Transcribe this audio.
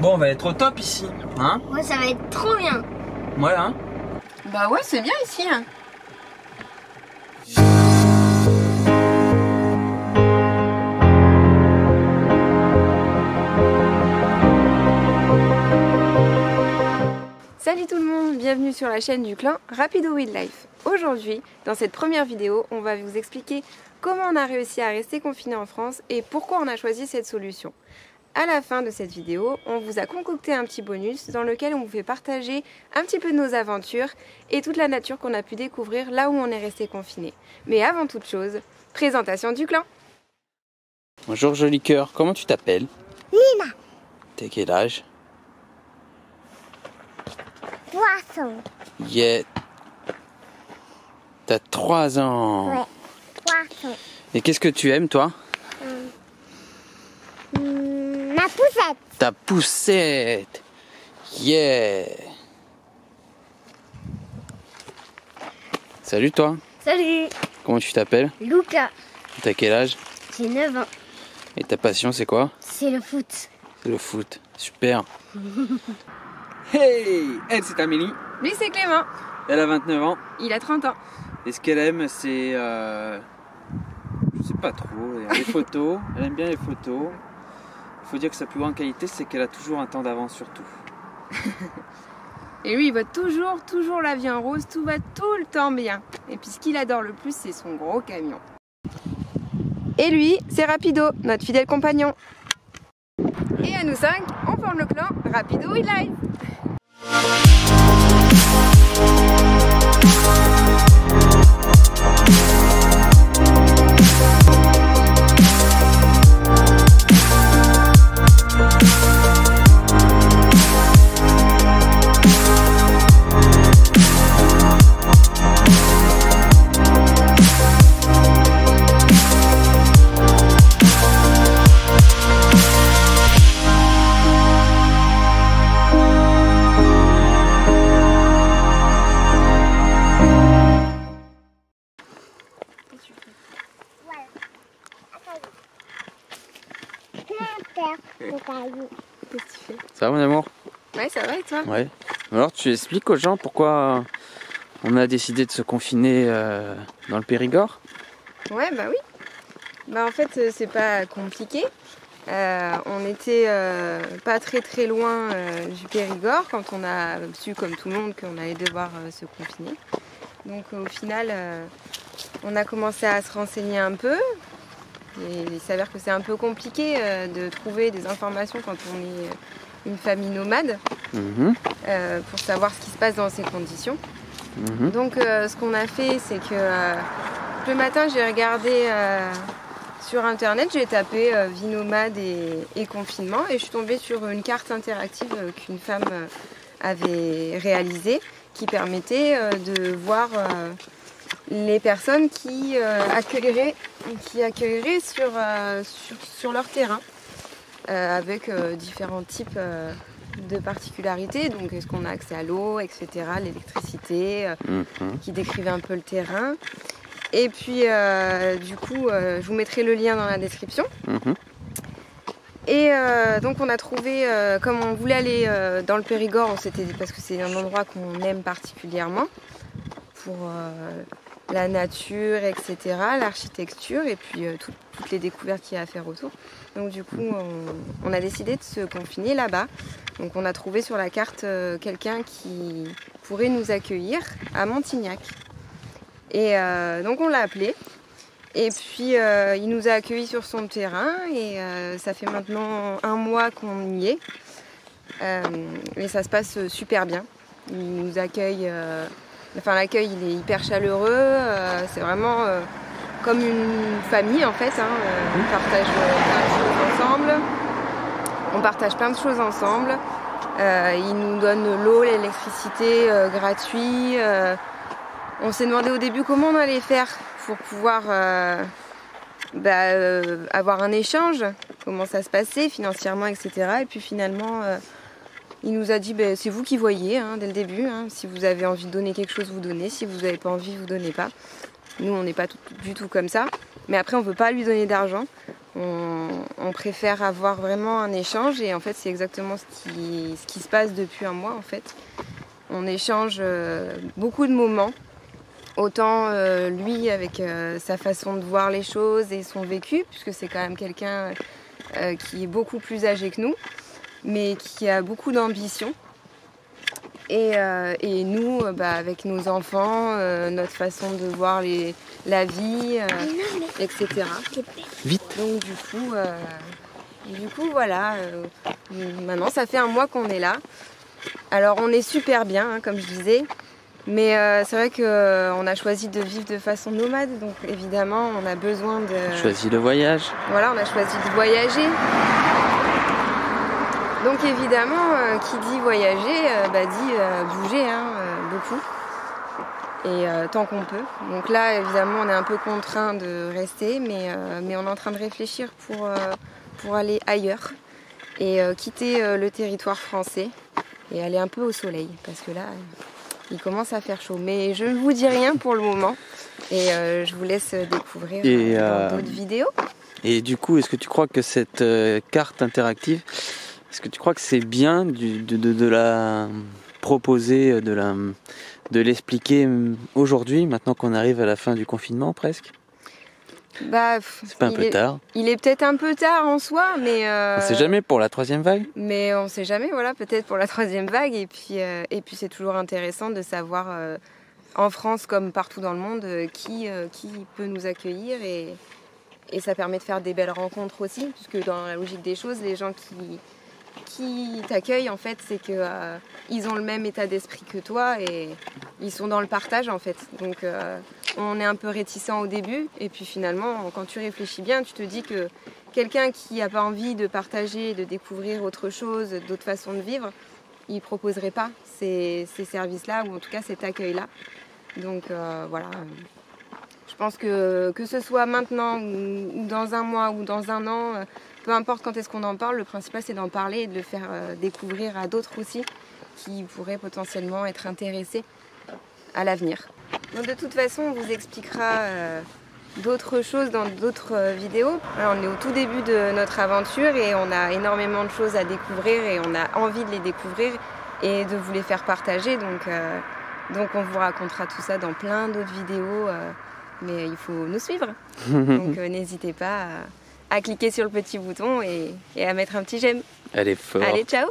Bon, on va être au top ici, hein? Ouais, ça va être trop bien. Ouais, hein? Bah ouais, c'est bien ici. Hein. Salut tout le monde, bienvenue sur la chaîne du clan Rapido Wildlife. Aujourd'hui, dans cette première vidéo, on va vous expliquer comment on a réussi à rester confiné en France et pourquoi on a choisi cette solution. À la fin de cette vidéo, on vous a concocté un petit bonus dans lequel on vous fait partager un petit peu de nos aventures et toute la nature qu'on a pu découvrir là où on est resté confiné. Mais avant toute chose, présentation du clan. Bonjour joli cœur, comment tu t'appelles? Lina. T'as quel âge? Poisson. Yeah. T'as 3 ans. Ouais. Poisson. Et qu'est-ce que tu aimes toi? Ma poussette. Ta poussette. Yeah. Salut toi, Salut. comment tu t'appelles? Luca. T'as quel âge? J'ai 9 ans. Et ta passion c'est quoi? C'est le foot. C'est le foot, super. Hey, elle c'est Amélie, Lui c'est Clément, elle a 29 ans. il a 30 ans. Et ce qu'elle aime c'est, je sais pas trop, les photos, elle aime bien les photos. Il faut dire que sa plus grande qualité c'est qu'elle a toujours un temps d'avance sur tout. Et lui il voit toujours la vie en rose, tout va tout le temps bien. Et puis ce qu'il adore le plus c'est son gros camion. Et lui c'est Rapido, notre fidèle compagnon. Et à nous 5, on forme le clan Rapido Wildlife. Qu'est-ce que tu fais? Ça va mon amour? Ouais, ça va et toi? Ouais. Alors tu expliques aux gens pourquoi on a décidé de se confiner dans le Périgord? Ouais, bah oui. Bah en fait, c'est pas compliqué. On était pas très loin du Périgord quand on a su, comme tout le monde, qu'on allait devoir se confiner. Donc au final, on a commencé à se renseigner un peu. Et il s'avère que c'est un peu compliqué de trouver des informations quand on est une famille nomade pour savoir ce qui se passe dans ces conditions. Donc ce qu'on a fait, c'est que le matin j'ai regardé sur internet, j'ai tapé vie nomade et confinement et je suis tombée sur une carte interactive qu'une femme avait réalisée qui permettait de voir les personnes qui accueilleraient sur leur terrain avec différents types de particularités. Donc est-ce qu'on a accès à l'eau, etc., l'électricité, qui décrivait un peu le terrain. Et puis du coup, je vous mettrai le lien dans la description. Et donc on a trouvé, comme on voulait aller dans le Périgord, parce que c'est un endroit qu'on aime particulièrement pour la nature, etc., l'architecture et puis toutes les découvertes qu'il y a à faire autour. Donc du coup, on a décidé de se confiner là-bas. Donc on a trouvé sur la carte quelqu'un qui pourrait nous accueillir à Montignac. Et donc on l'a appelé. Et puis il nous a accueillis sur son terrain et ça fait maintenant 1 mois qu'on y est. Et ça se passe super bien. Il nous accueille... Enfin, l'accueil il est hyper chaleureux, c'est vraiment comme une famille en fait. On partage plein de choses ensemble. Il nous donne l'eau, l'électricité gratuit. On s'est demandé au début comment on allait faire pour pouvoir avoir un échange, comment ça se passait financièrement, etc. Et puis finalement... il nous a dit c'est vous qui voyez dès le début, si vous avez envie de donner quelque chose, vous donnez, si vous n'avez pas envie, vous donnez pas. Nous on n'est pas du tout comme ça, mais après on ne veut pas lui donner d'argent, On préfère avoir vraiment un échange et en fait c'est exactement ce qui se passe depuis un mois en fait. On échange beaucoup de moments, autant lui avec sa façon de voir les choses et son vécu, puisque c'est quand même quelqu'un qui est beaucoup plus âgé que nous, mais qui a beaucoup d'ambition. Et nous, avec nos enfants, notre façon de voir la vie, etc. Vite. Donc du coup voilà, maintenant ça fait un mois qu'on est là. Alors on est super bien, hein, comme je disais, mais c'est vrai qu'on a choisi de vivre de façon nomade, donc évidemment on a besoin de... Choisi le voyage. Voilà, on a choisi de voyager. Donc évidemment, qui dit voyager, dit bouger, beaucoup, et tant qu'on peut. Donc là, évidemment, on est un peu contraint de rester, mais on est en train de réfléchir pour aller ailleurs et quitter le territoire français et aller un peu au soleil, parce que là, il commence à faire chaud. Mais je ne vous dis rien pour le moment, et je vous laisse découvrir dans d'autres vidéos. Et du coup, est-ce que tu crois que cette carte interactive, est-ce que tu crois que c'est bien de la proposer, de l'expliquer aujourd'hui, maintenant qu'on arrive à la fin du confinement presque? C'est pas un peu tard? Il est peut-être un peu tard en soi, mais... On sait jamais pour la 3e vague? Mais on sait jamais, voilà, peut-être pour la 3e vague. Et puis c'est toujours intéressant de savoir, en France comme partout dans le monde, qui peut nous accueillir. Et ça permet de faire des belles rencontres aussi, puisque dans la logique des choses, les gens qui t'accueillent, en fait, c'est que ils ont le même état d'esprit que toi et ils sont dans le partage, en fait. Donc on est un peu réticent au début et puis finalement, quand tu réfléchis bien, tu te dis que quelqu'un qui n'a pas envie de partager, de découvrir autre chose, d'autres façons de vivre, il ne proposerait pas ces services-là ou en tout cas cet accueil-là. Donc voilà. Je pense que ce soit maintenant ou dans un mois ou dans un an, peu importe quand est-ce qu'on en parle, le principal c'est d'en parler et de le faire découvrir à d'autres aussi qui pourraient potentiellement être intéressés à l'avenir. Donc de toute façon, on vous expliquera d'autres choses dans d'autres vidéos. Alors, on est au tout début de notre aventure et on a énormément de choses à découvrir et on a envie de les découvrir et de vous les faire partager. Donc on vous racontera tout ça dans plein d'autres vidéos. Mais il faut nous suivre. Donc n'hésitez pas à cliquer sur le petit bouton et à mettre un petit j'aime. Elle est forte. Allez, ciao.